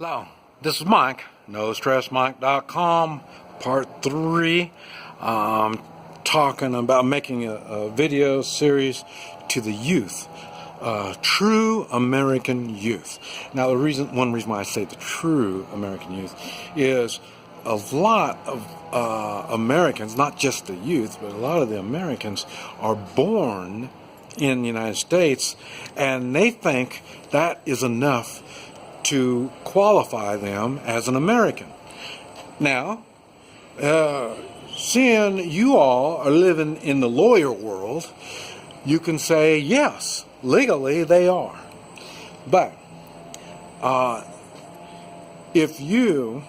Hello, this is Mike, NoStressMike.com, part 3. Talking about making a video series to the youth, true American youth. Now, one reason why I say the true American youth is a lot of Americans, not just the youth, but a lot of the Americans are born in the United States, and they think that is enough to qualify them as an American. Now, seeing you all are living in the lawyer world, you can say, yes, legally they are. But if you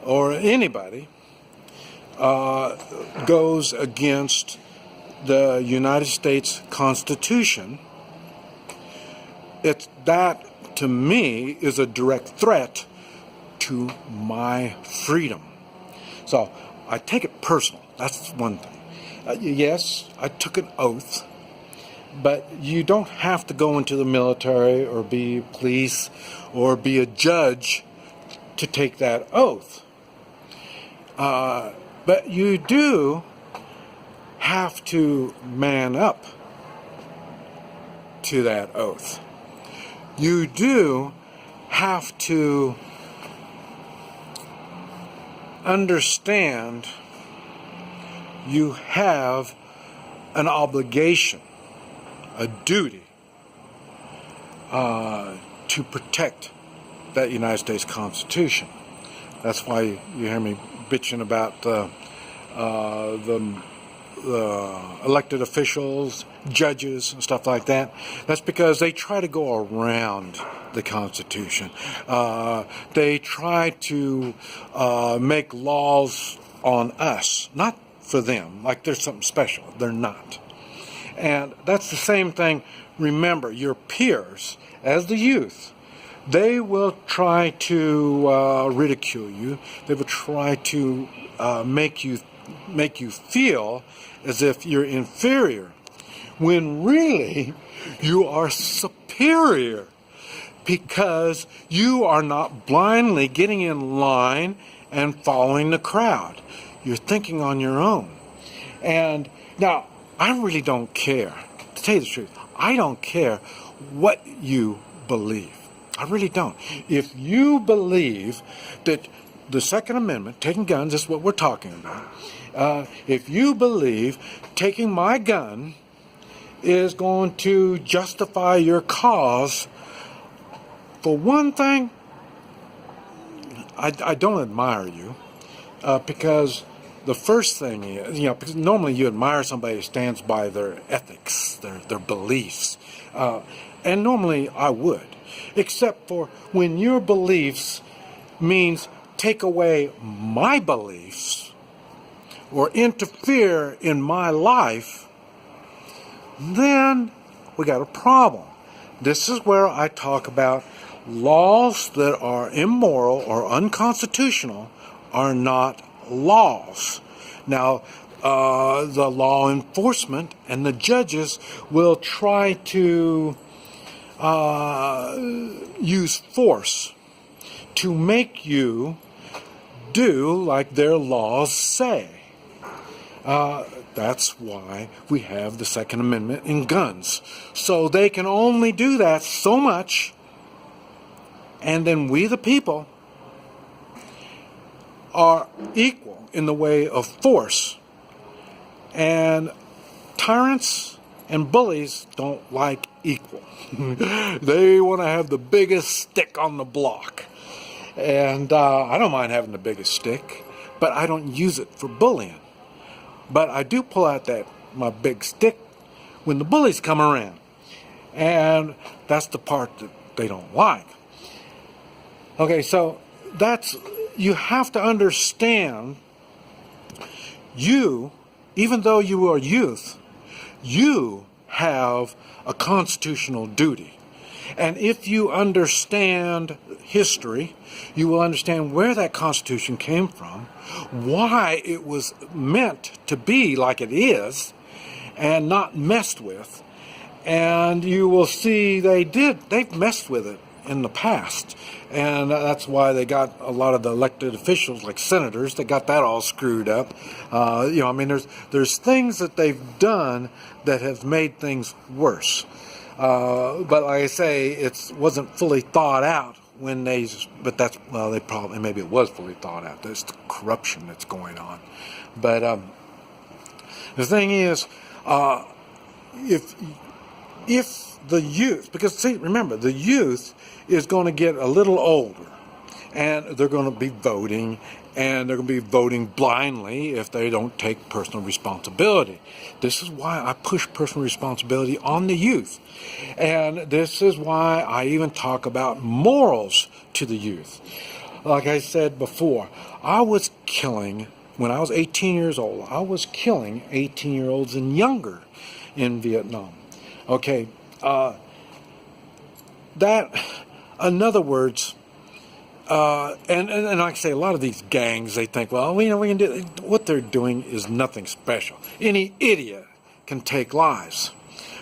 or anybody goes against the United States Constitution, that to me is a direct threat to my freedom. So I take it personal. That's one thing. Yes, I took an oath, but you don't have to go into the military or be police or be a judge to take that oath. But you do have to man up to that oath. You do have to understand you have an obligation, a duty to protect that United States Constitution. That's why you hear me bitching about the elected officials, judges, and stuff like that. That's because they try to go around the Constitution. They try to make laws on us, not for them, like there's something special. They're not. And that's the same thing. Remember, your peers, as the youth, they will try to ridicule you. They will try to make you feel as if you're inferior, when really you are superior, because you are not blindly getting in line and following the crowd. You're thinking on your own. And now, I really don't care. To tell you the truth, I don't care what you believe. I really don't. If you believe that the Second Amendment, taking guns, is what we're talking about. If you believe taking my gun is going to justify your cause, for one thing, I don't admire you, because the first thing is, because normally you admire somebody who stands by their ethics, their beliefs, and normally I would, except for when your beliefs means take away my beliefs or interfere in my life, then we got a problem. This is where I talk about laws that are immoral or unconstitutional are not laws. Now, the law enforcement and the judges will try to use force to make you do like their laws say. That's why we have the Second Amendment in guns. So they can only do that so much, and then we the people are equal in the way of force. And tyrants and bullies don't like equal. They want to have the biggest stick on the block. And I don't mind having the biggest stick, but I don't use it for bullying. But I do pull out my big stick when the bullies come around. And that's the part that they don't like. Okay, so you have to understand, even though you are youth, you have a constitutional duty. And if you understand history, you will understand where that Constitution came from, why it was meant to be like it is, and not messed with. And you will see they've messed with it in the past. And that's why they got a lot of the elected officials, like senators, they got that all screwed up. I mean, there's things that they've done that have made things worse. But like I say, it wasn't fully thought out when they probably, maybe it was fully thought out. There's the corruption that's going on. But the thing is, if the youth, because see, remember, the youth is going to get a little older, and they're going to be voting, and they're going to be voting blindly if they don't take personal responsibility. This is why I push personal responsibility on the youth. And this is why I even talk about morals to the youth. Like I said before, I was killing, when I was 18 years old, I was killing 18-year-olds and younger in Vietnam. Okay, in other words, and like I say, a lot of these gangs, they think, well, we can do, what they're doing is nothing special. Any idiot can take lives.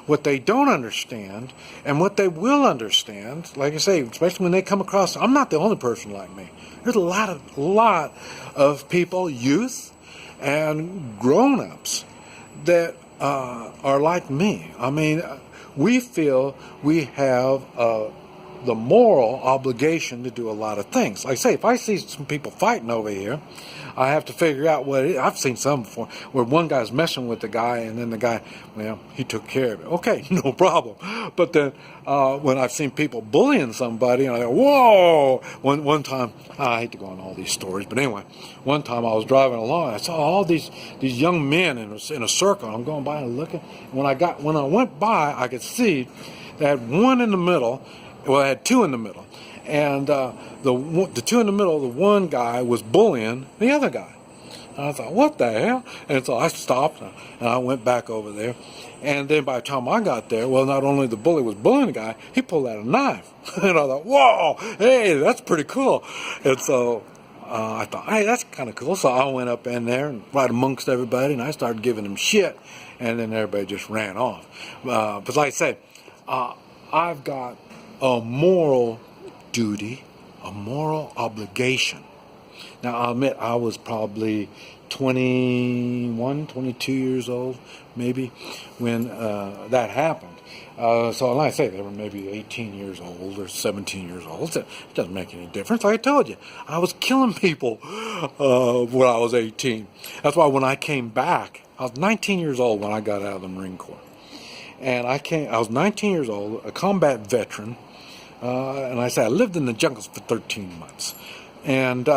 What they don't understand, and what they will understand, like I say, especially when they come across, I'm not the only person like me. There's a lot of people, youth and grown-ups, that are like me. I mean, we feel we have the moral obligation to do a lot of things. Like I say, if I see some people fighting over here, I have to figure out what it is. I've seen some before where one guy's messing with the guy, and then the guy, well, he took care of it. Okay, no problem. But then when I've seen people bullying somebody, and I go, whoa! One time, I hate to go on all these stories, but anyway, one time I was driving along, I saw all these young men in a circle. I'm going by and looking. When I went by, I could see they had one in the middle. Well, I had two in the middle. And the two in the middle, the one guy was bullying the other guy. And I thought, what the hell? And so I stopped, and I went back over there. And then by the time I got there, well, not only the bully was bullying the guy, he pulled out a knife. And I thought, whoa, hey, that's pretty cool. And so I thought, hey, that's kind of cool. So I went up in there and right amongst everybody, and I started giving them shit. And then everybody just ran off. But like I said, I've got a moral duty, a moral obligation. Now, I'll admit I was probably 21, 22 years old, maybe, when that happened. So like I say, they were maybe 18 years old or 17 years old. It doesn't make any difference. Like I told you, I was killing people when I was 18. That's why when I came back, I was 19 years old when I got out of the Marine Corps. And I was 19 years old, a combat veteran. And I lived in the jungles for 13 months. And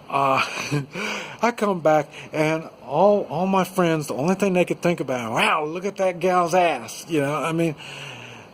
I come back, and all my friends, the only thing they could think about, wow, look at that gal's ass. I mean,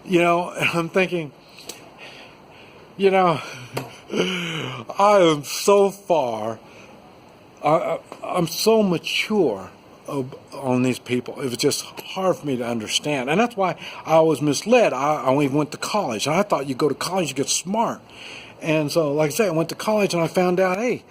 and I'm thinking, I am so far, I'm so mature on these people. It was just hard for me to understand, and that's why I was misled. I only went to college, and I thought you go to college, you get smart. And so, like I say, I went to college, and I found out, hey,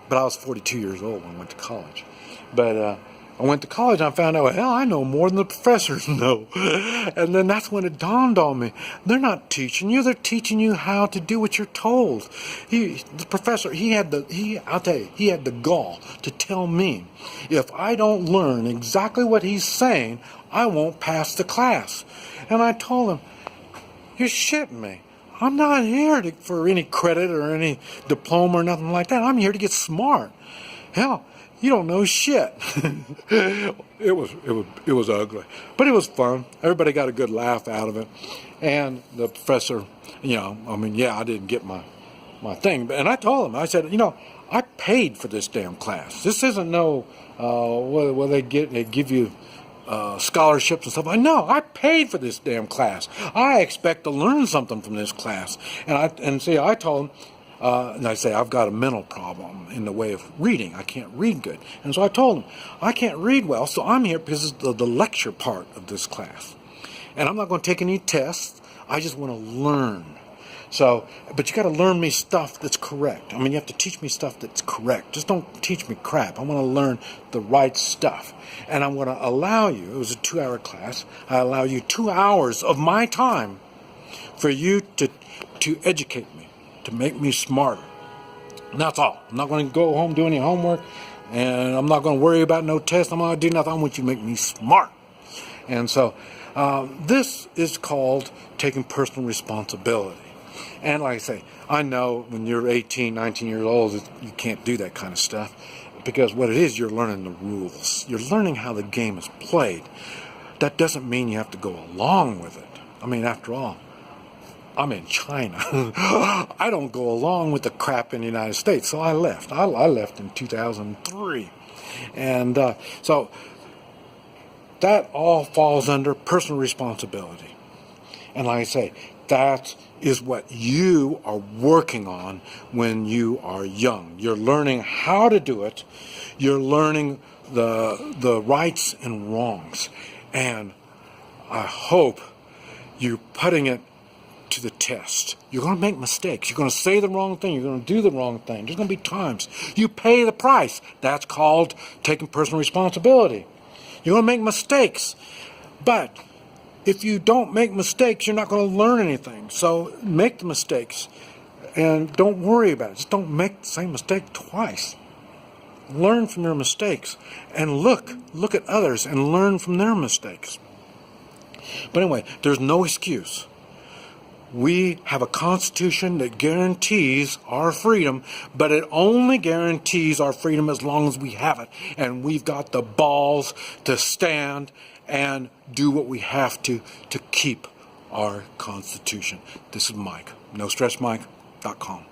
but I was 42 years old when I went to college. But I went to college, and I found out, hell, I know more than the professors know. And then that's when it dawned on me. They're not teaching you. They're teaching you how to do what you're told. The professor, he had the gall to tell me, if I don't learn exactly what he's saying, I won't pass the class. And I told him, you're shitting me. I'm not here for any credit or any diploma or nothing like that. I'm here to get smart. Hell, you don't know shit. It was ugly, but it was fun. Everybody got a good laugh out of it, and the professor, I didn't get my thing, and I told him, I said, I paid for this damn class. This isn't where they give you scholarships and stuff. No, I paid for this damn class. I expect to learn something from this class, I told him. And I say, I've got a mental problem in the way of reading. I can't read good. And so I told him, I can't read well, so I'm here because it's the lecture part of this class. And I'm not going to take any tests. I just want to learn. So, but you got to learn me stuff that's correct. I mean, you have to teach me stuff that's correct. Just don't teach me crap. I want to learn the right stuff. And I'm going to allow you, it was a 2-hour class, I allow you 2 hours of my time for you to to educate me, to make me smarter. And that's all. I'm not going to go home, do any homework, and I'm not going to worry about no test. I'm not going to do nothing. I want you to make me smart. And so this is called taking personal responsibility. And like I say, I know when you're 18, 19 years old, you can't do that kind of stuff, because what it is, you're learning the rules. You're learning how the game is played. That doesn't mean you have to go along with it. I mean, after all, I'm in China. I don't go along with the crap in the United States, so I left. I left in 2003. And so that all falls under personal responsibility. And like I say, that is what you are working on when you are young. You're learning how to do it. You're learning the rights and wrongs. And I hope you're putting it to the test. You're going to make mistakes. You're going to say the wrong thing. You're going to do the wrong thing. There's going to be times you pay the price. That's called taking personal responsibility. You're going to make mistakes. But if you don't make mistakes, you're not going to learn anything. So make the mistakes and don't worry about it. Just don't make the same mistake twice. Learn from your mistakes and look at others and learn from their mistakes. But anyway, there's no excuse. We have a constitution that guarantees our freedom, but it only guarantees our freedom as long as we have it. And we've got the balls to stand and do what we have to keep our constitution. This is Mike, NoStressMike.com.